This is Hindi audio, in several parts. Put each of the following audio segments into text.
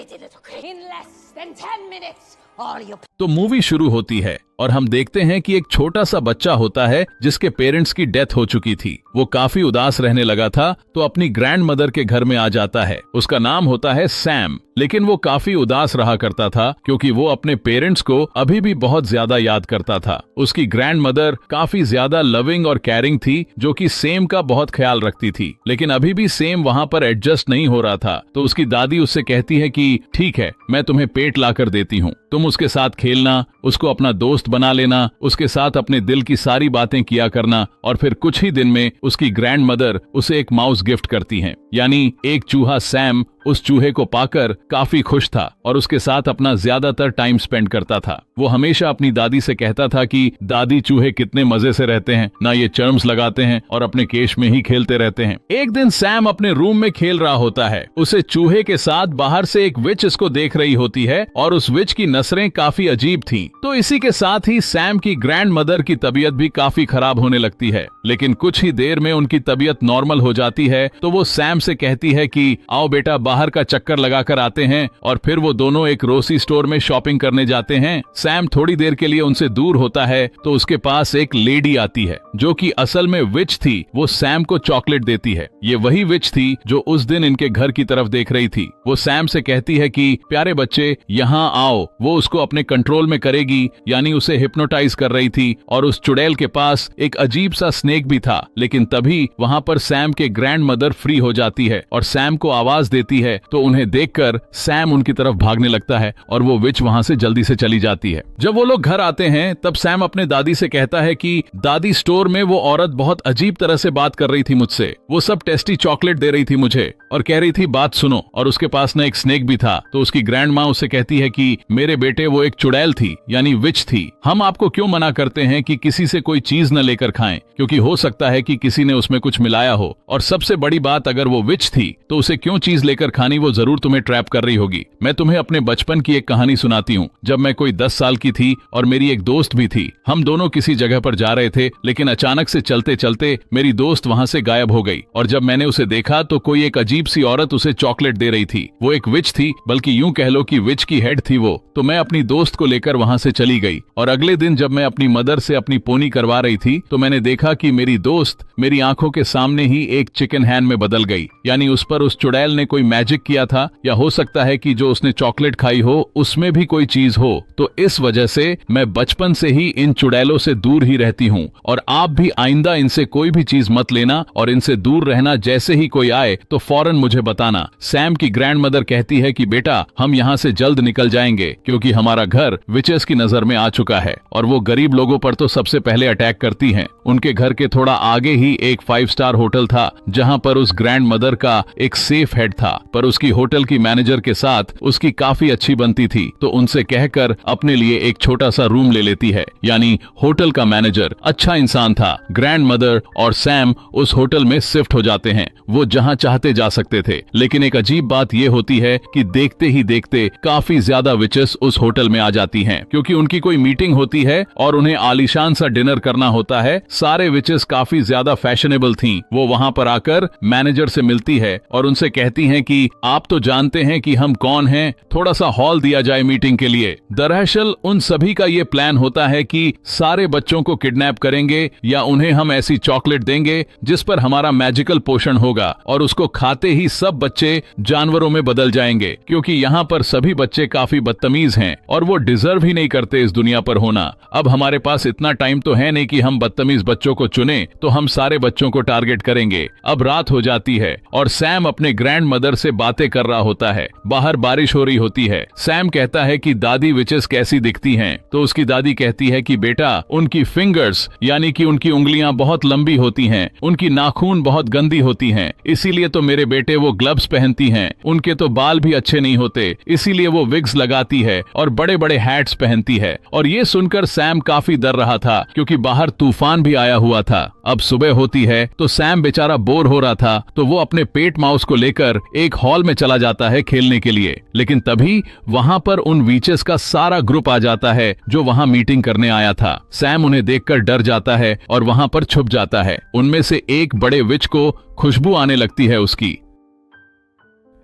greedy little creep. In less than 10 minutes, all your... तो मूवी शुरू होती है और हम देखते हैं कि एक छोटा सा बच्चा होता है जिसके पेरेंट्स की डेथ हो चुकी थी। वो काफी उदास रहने लगा था तो अपनी ग्रैंड मदर के घर में आ जाता है। उसका नाम होता है सैम, लेकिन वो काफी उदास रहा करता था क्योंकि वो अपने पेरेंट्स को अभी भी बहुत ज्यादा याद करता था। उसकी ग्रैंड मदर काफी ज्यादा लविंग और केयरिंग थी, जो कि सेम का बहुत ख्याल रखती थी, लेकिन अभी भी सेम वहाँ पर एडजस्ट नहीं हो रहा था। तो उसकी दादी उससे कहती है कि ठीक है, मैं तुम्हें पेट ला कर देती हूँ, तुम उसके साथ खेलना, उसको अपना दोस्त बना लेना, उसके साथ अपने दिल की सारी बातें किया करना। और फिर कुछ ही दिन में उसकी ग्रैंड मदर उसे एक माउस गिफ्ट करती हैं, यानी एक चूहा। सैम उस चूहे को पाकर काफी खुश था और उसके साथ अपना ज्यादातर टाइम स्पेंड करता था। वो हमेशा अपनी दादी से कहता था कि दादी, चूहे कितने मजे से रहते हैं ना, ये चर्म्स लगाते हैं और अपने केश में ही खेलते रहते हैं। एक दिन सैम अपने रूम में खेल रहा होता है, उसे चूहे के साथ बाहर से एक विच इसको देख रही होती है और उस विच की नसरें काफी अजीब थीं। तो इसी के साथ ही सैम की ग्रैंड मदर की तबीयत भी काफी खराब होने लगती है, लेकिन कुछ ही देर में उनकी तबीयत नॉर्मल हो जाती है। तो वो सैम से कहती है कि आओ बेटा, बाहर का चक्कर लगाकर आते हैं। और फिर वो दोनों एक ग्रोसरी स्टोर में शॉपिंग करने जाते हैं। सैम थोड़ी देर के लिए उनसे दूर होता है तो उसके पास एक लेडी आती है जो कि असल में विच थी। वो सैम को चॉकलेट देती है। ये वही विच थी जो उस दिन इनके घर की तरफ देख रही थी। वो सैम से कहती है कि प्यारे बच्चे, यहाँ आओ। वो उसको अपने कंट्रोल में करेगी, यानी उसे हिप्नोटाइज कर रही थी। और उस चुड़ैल के पास एक अजीब सा स्नेक भी था, लेकिन तभी वहाँ पर सैम के ग्रैंड मदर फ्री हो जाती है और सैम को आवाज देती है। तो उन्हें देखकर सैम उनकी तरफ भागने लगता है और वो विच वहाँ से जल्दी से चली जाती है। जब वो लोग घर आते हैं तब सैम अपने दादी से कहता है कि दादी, स्टोर में वो औरत बहुत अजीब तरह से बात कर रही थी मुझसे। वो सब टेस्टी चॉकलेट दे रही थी मुझे और कह रही थी बात सुनो, और उसके पास ना एक स्नेक भी था। तो उसकी ग्रैंड माँ उससे कहती है कि मेरे बेटे, वो एक चुड़ैल थी, यानी विच थी। हम आपको क्यों मना करते हैं कि किसी से कोई चीज न लेकर खाएं, क्योंकि हो सकता है कि किसी ने उसमें कुछ मिलाया हो। और सबसे बड़ी बात, अगर वो विच थी तो उसे क्यों चीज लेकर खानी, वो जरूर तुम्हें ट्रैप कर रही होगी। मैं तुम्हें अपने बचपन की एक कहानी सुनाती हूँ। जब मैं कोई 10 साल की थी और मेरी एक दोस्त भी थी, हम दोनों किसी जगह पर जा रहे थे, लेकिन अचानक से चलते चलते मेरी दोस्त वहाँ से गायब हो गई। और जब मैंने उसे देखा तो कोई एक अजीब सी औरत उसे चॉकलेट दे रही थी। वो एक विच थी, बल्कि यूं कह लो कि विच की हेड थी वो। तो मैं अपनी दोस्त को लेकर वहाँ से चली गई। और अगले दिन जब मैं अपनी मदर से अपनी पोनी करवा रही थी तो मैंने देखा कि मेरी दोस्त मेरी आंखों के सामने ही एक चिकन हैन में बदल गई, यानी उस पर उस चुड़ैल ने कोई मैजिक किया था, या हो सकता है कि जो उसने चॉकलेट खाई हो उसमें भी कोई चीज हो। तो इस वजह से मैं बचपन से ही इन चुड़ैलों से दूर ही रहती हूँ। और आप भी आइंदा इनसे कोई भी चीज मत लेना और इनसे दूर रहना। जैसे ही कोई आए तो फौरन मुझे बताना। सैम की ग्रैंड मदर कहती है कि बेटा, हम यहाँ से जल्द निकल जाएंगे क्योंकि हमारा घर विचेस की नजर में आ चुका है और वो गरीब लोगों पर तो सबसे पहले अटैक करती हैं। उनके घर के थोड़ा आगे ही एक 5 स्टार होटल था जहाँ पर उस ग्रैंड मदर का एक सेफ हेड था, पर उसकी होटल की मैनेजर के साथ उसकी काफी अच्छी बनती थी। तो उनसे कहकर अपने लिए एक छोटा सा रूम ले लेती है, यानी होटल का मैनेजर अच्छा इंसान था। ग्रैंड मदर और सैम उस होटल में शिफ्ट हो जाते हैं। वो जहाँ चाहते जा सकते थे, लेकिन एक अजीब बात ये होती है कि देखते ही देखते काफी ज्यादा विचेस उस होटल में आ जाती हैं, क्योंकि उनकी कोई मीटिंग होती है और उन्हें आलीशान सा डिनर करना होता है। सारे विचेस काफी ज्यादा फैशनेबल थीं। वो वहाँ पर आकर मैनेजर से मिलती है और उनसे कहती हैं कि आप तो जानते हैं कि हम कौन हैं, थोड़ा सा हॉल दिया जाए मीटिंग के लिए। दरअसल उन सभी का ये प्लान होता है कि सारे बच्चों को किडनैप करेंगे या उन्हें हम ऐसी चॉकलेट देंगे जिस पर हमारा मैजिकल पोषण होगा और उसको खाते ही सब बच्चे जानवरों में बदल जाएंगे, क्योंकि यहाँ पर सभी बच्चे काफी बदतमीज हैं और वो डिजर्व ही नहीं करते इस दुनिया पर होना। अब हमारे पास इतना टाइम तो है नहीं कि हम बदतमीज बच्चों को चुने, तो हम सारे बच्चों को टारगेट करेंगे। अब रात हो जाती है और सैम अपने ग्रैंड मदर से बातें कर रहा होता है। बाहर बारिश हो रही होती है। सैम कहता है कि दादी विचेस कैसी दिखती हैं? तो उसकी दादी कहती है कि बेटा, उनकी फिंगर्स यानी कि उनकी उंगलियां बहुत लंबी होती हैं, उनकी नाखून बहुत गंदी होती हैं, इसीलिए तो मेरे बेटे वो ग्लव्स पहनती हैं। उनके तो बाल भी अच्छे नहीं होते, इसीलिए वो विग्स लगाती है और बड़े बड़े हैट्स पहनती है। और ये सुनकर सैम काफी डर रहा था क्योंकि बाहर तूफान भी आया हुआ था। अब सुबह होती है तो सैम बेचारा बोर हो रहा था, तो वो अपने पेट माउस को लेकर एक हॉल में चला जाता है खेलने के लिए। लेकिन तभी वहाँ पर उन वीचेस का सारा ग्रुप आ जाता है जो वहाँ मीटिंग करने आया था। सैम उन्हें देखकर डर जाता है और वहाँ पर छुप जाता है। उनमें से एक बड़े विच को खुशबू आने लगती है उसकी।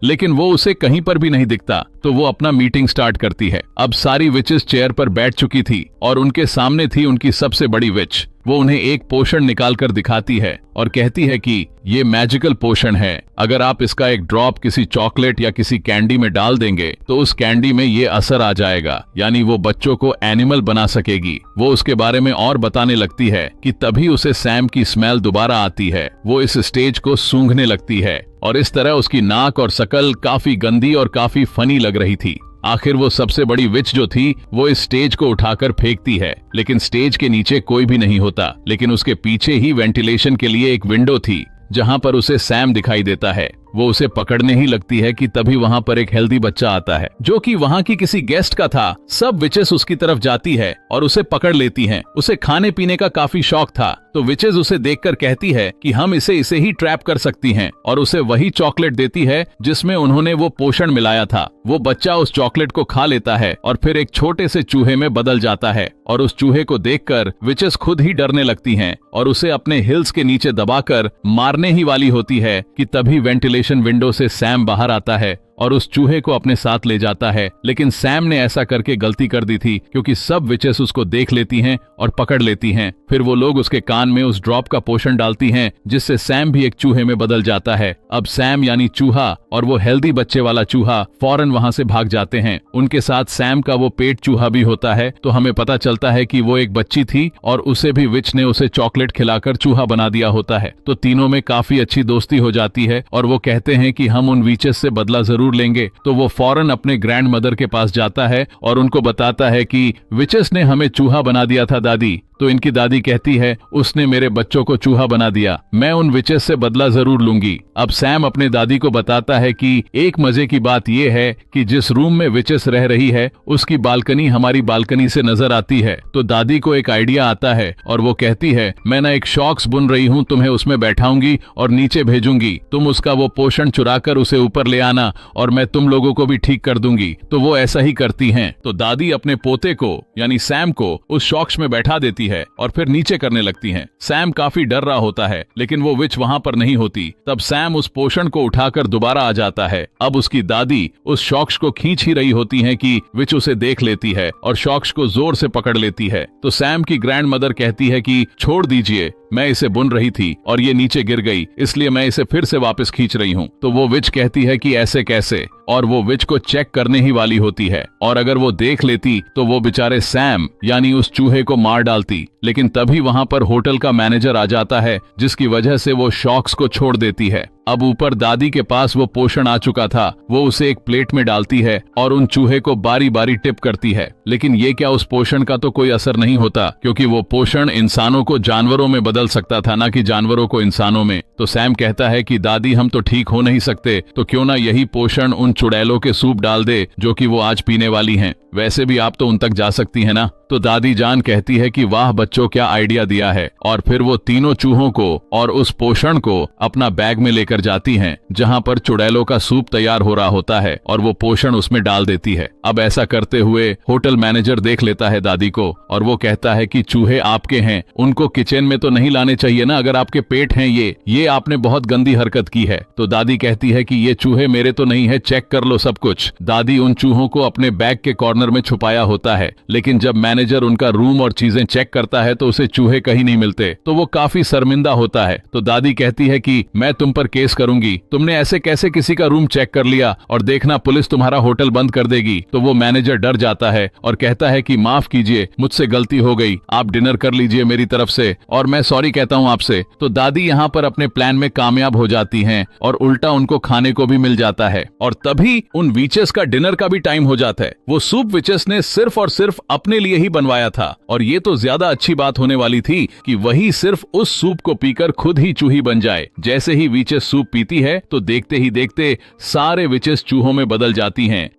लेकिन वो उसे कहीं पर भी नहीं दिखता। तो वो अपना मीटिंग स्टार्ट करती है। अब सारी विचेस चेयर पर बैठ चुकी थी और उनके सामने थी उनकी सबसे बड़ी विच। वो उन्हें एक पोशन निकाल कर दिखाती है और कहती है कि ये मैजिकल पोशन है, अगर आप इसका एक ड्रॉप किसी चॉकलेट या किसी कैंडी में डाल देंगे तो उस कैंडी में ये असर आ जाएगा, यानी वो बच्चों को एनिमल बना सकेगी। वो उसके बारे में और बताने लगती है कि तभी उसे सैम की स्मेल दोबारा आती है। वो इस स्टेज को सूंघने लगती है और इस तरह उसकी नाक और शकल काफी गंदी और काफी फनी लग रही थी। आखिर वो सबसे बड़ी विच जो थी वो इस स्टेज को उठाकर फेंकती है, लेकिन स्टेज के नीचे कोई भी नहीं होता, लेकिन उसके पीछे ही वेंटिलेशन के लिए एक विंडो थी जहां पर उसे सैम दिखाई देता है। वो उसे पकड़ने ही लगती है कि तभी वहां पर एक हेल्दी बच्चा आता है जो कि वहां की किसी गेस्ट का था। सब विचेस उसकी तरफ जाती है और उसे पकड़ लेती हैं। उसे खाने पीने का काफी शौक था, तो विचेस उसे देखकर कहती है कि हम इसे ही ट्रैप कर सकती हैं और उसे वही चॉकलेट देती है जिसमें उन्होंने वो पोषण मिलाया था। वो बच्चा उस चॉकलेट को खा लेता है और फिर एक छोटे से चूहे में बदल जाता है और उस चूहे को देखकर विचेस खुद ही डरने लगती हैं और उसे अपने हिल्स के नीचे दबाकर मारने ही वाली होती है कि तभी वेंटिलेशन विंडो से सैम बाहर आता है और उस चूहे को अपने साथ ले जाता है। लेकिन सैम ने ऐसा करके गलती कर दी थी क्योंकि सब विचेस उसको देख लेती हैं और पकड़ लेती हैं। फिर वो लोग उसके कान में उस ड्रॉप का पोषण डालती हैं जिससे सैम भी एक चूहे में बदल जाता है। अब सैम यानी चूहा और वो हेल्दी बच्चे वाला चूहा फौरन वहां से भाग जाते हैं। उनके साथ सैम का वो पेट चूहा भी होता है। तो हमें पता चलता है कि वो एक बच्ची थी और उसे भी विच ने उसे चॉकलेट खिलाकर चूहा बना दिया होता है। तो तीनों में काफी अच्छी दोस्ती हो जाती है और वो कहते हैं कि हम उन विचेस से बदला जरूर लेंगे। तो वो फौरन अपने ग्रैंड मदर के पास जाता है और उनको बताता है कि विचेस ने हमें चूहा बना दिया था दादी। तो इनकी दादी कहती है उसने मेरे बच्चों को चूहा बना दिया, मैं उन विचेस से बदला जरूर लूंगी। अब सैम अपने दादी को बताता है कि एक मजे की बात यह है कि जिस रूम में विचेस रह रही है उसकी बालकनी हमारी बालकनी से नजर आती है। तो दादी को एक आइडिया आता है और वो कहती है मैं ना एक शॉक्स बुन रही हूँ, तुम्हें उसमें बैठाऊंगी और नीचे भेजूंगी, तुम उसका वो पोषण चुरा कर उसे ऊपर ले आना और मैं तुम लोगों को भी ठीक कर दूंगी। तो वो ऐसा ही करती हैं। तो दादी अपने पोते को यानी सैम को उस शॉक्स में बैठा देती है और फिर नीचे करने लगती हैं। सैम काफी डर रहा होता है लेकिन वो विच वहां पर नहीं होती। तब सैम उस पोषण को उठाकर दोबारा आ जाता है। अब उसकी दादी उस शॉक्स को खींच ही रही होती हैं कि विच उसे देख लेती है और शॉक्स को जोर से पकड़ लेती है। तो सैम की ग्रैंड मदर कहती है कि छोड़ दीजिए, मैं इसे बुन रही थी और ये नीचे गिर गई, इसलिए मैं इसे फिर से वापस खींच रही हूँ। तो वो विच कहती है कि ऐसे कैसे, और वो विच को चेक करने ही वाली होती है और अगर वो देख लेती तो वो बेचारे सैम यानी उस चूहे को मार डालती। लेकिन तभी वहां पर होटल का मैनेजर आ जाता है जिसकी वजह से वो शॉक्स को छोड़ देती है। अब ऊपर दादी के पास वो पोषण आ चुका था, वो उसे एक प्लेट में डालती है और उन चूहे को बारी बारी टिप करती है। लेकिन ये क्या, उस पोषण का तो कोई असर नहीं होता क्योंकि वो पोषण इंसानों को जानवरों में बदल सकता था, ना कि जानवरों को इंसानों में। तो सैम कहता है कि दादी हम तो ठीक हो नहीं सकते, तो क्यों ना यही पोषण उन चुड़ैलों के सूप डाल दे जो कि वो आज पीने वाली हैं, वैसे भी आप तो उन तक जा सकती है ना। तो दादी जान कहती है कि वाह बच्चों, क्या आइडिया दिया है। और फिर वो तीनों चूहों को और उस पोषण को अपना बैग में लेकर जाती हैं जहां पर चुड़ैलों का सूप तैयार हो रहा होता है और वो पोषण उसमें डाल देती है। अब ऐसा करते हुए होटल मैनेजर देख लेता है दादी को और वो कहता है कि चूहे आपके हैं, उनको किचन में तो नहीं लाने चाहिए ना, अगर आपके पेट हैं ये आपने बहुत गंदी हरकत की है। तो दादी कहती है कि ये चूहे मेरे तो नहीं है, चेक कर लो सब कुछ। दादी उन चूहों को अपने बैग के कॉर्नर में छुपाया होता है, लेकिन जब मैनेजर उनका रूम और चीजें चेक करता है तो उसे चूहे कहीं नहीं मिलते। तो वो काफी शर्मिंदा होता है। तो दादी कहती है कि मैं तुम पर केस करूंगी, तुमने ऐसे कैसे किसी का रूम चेक कर लिया, और देखना पुलिस तुम्हारा होटल बंद कर देगी। तो वो मैनेजर डर जाता है और कहता है कि माफ कीजिए, मुझसे गलती हो गई, आप डिनर कर लीजिए मेरी तरफ से और मैं सॉरी कहता हूँ आपसे। तो दादी यहाँ पर अपने प्लान में कामयाब हो जाती हैं और उल्टा उनको खाने को भी मिल जाता है। और तभी उन विचेस का डिनर का भी टाइम हो जाता है। वो सूप विचेस ने सिर्फ और सिर्फ अपने लिए ही बनवाया था और ये तो ज्यादा अच्छी बात होने वाली थी कि वही सिर्फ उस सूप को पीकर खुद ही चूही बन जाए। जैसे ही विचेस सूप पीती है तो देखते ही देखते सारे विचेस चूहों में बदल जाती हैं।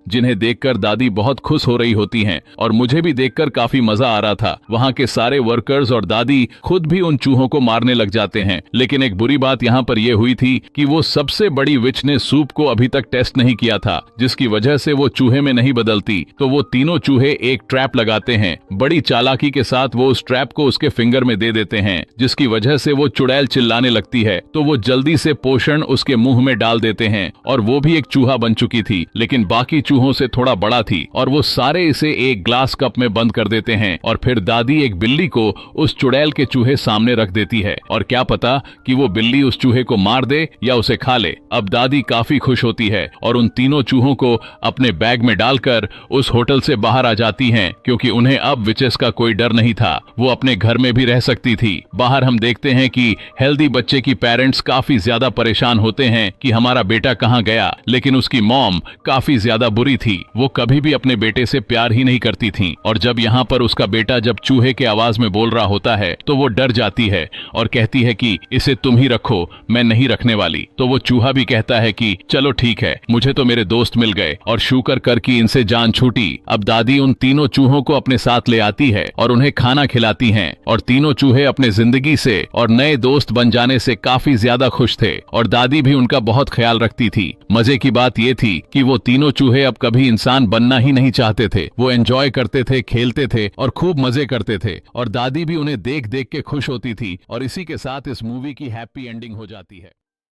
जिन्हें देखकर दादी बहुत खुश हो रही होती हैं और मुझे भी देखकर काफी मजा आ रहा था। वहाँ के सारे वर्कर्स और दादी खुद भी उन चूहों को मारने लग जाते हैं। लेकिन एक बुरी बात यहाँ पर यह हुई थी कि वो सबसे बड़ी विच ने सूप को अभी तक टेस्ट नहीं किया था, जिसकी वजह से वो चूहे में नहीं बदलती। तो वो तीनों चूहे एक ट्रैप लगाते हैं। बड़ी चालाकी के साथ वो उस ट्रैप को उसके फिंगर में दे देते हैं, जिसकी वजह से वो चुड़ैल चिल्लाने लगती है। तो वो जल्दी से पोषण उसके मुंह में डाल देते हैं और वो भी एक चूहा बन चुकी थी, लेकिन बाकी चूहों से थोड़ा बड़ा थी। और वो सारे इसे एक ग्लास कप में बंद कर देते हैं और फिर दादी एक बिल्ली को उस चुड़ैल के चूहे सामने रख देती है। और क्या पता कि वो बिल्ली उस चूहे को मार दे या उसे खा ले। अब दादी काफी खुश होती है और उन तीनों चूहों को अपने बैग में डालकर उस होटल से बाहर आ जाती हैं, क्योंकि उन्हें अब विचेस का कोई डर नहीं था। वो अपने घर में भी रह सकती थी। बाहर हम देखते हैं कि हेल्दी बच्चे की पेरेंट्स काफी ज्यादा परेशान होते हैं कि हमारा बेटा कहाँ गया, लेकिन उसकी मॉम काफी ज्यादा बुरी थी। वो कभी भी अपने बेटे से प्यार ही नहीं करती थी। और जब यहाँ पर उसका बेटा जब चूहे के आवाज में बोल रहा होता है तो वो डर जाती है और कहती है कि इसे तुम ही रखो, मैं नहीं रखने वाली। तो वो चूहा भी कहता है कि चलो ठीक है, मुझे तो मेरे दोस्त मिल गए। और शुक्र कर की इनसे जान छूटी। अब दादी उन तीनों चूहों को अपने साथ ले आती है और उन्हें खाना खिलाती हैं। और तीनों चूहे अपने जिंदगी से और नए दोस्त बन जाने से काफी ज्यादा खुश थे और दादी भी उनका बहुत ख्याल रखती थी। मजे की बात ये थी कि वो तीनों चूहे अब कभी इंसान बनना ही नहीं चाहते थे। वो एंजॉय करते थे, खेलते थे और खूब मजे करते थे। और दादी भी उन्हें देख देख के खुश होती थी। और इसी के साथ इस मूवी की हैप्पी एंडिंग हो जाती है।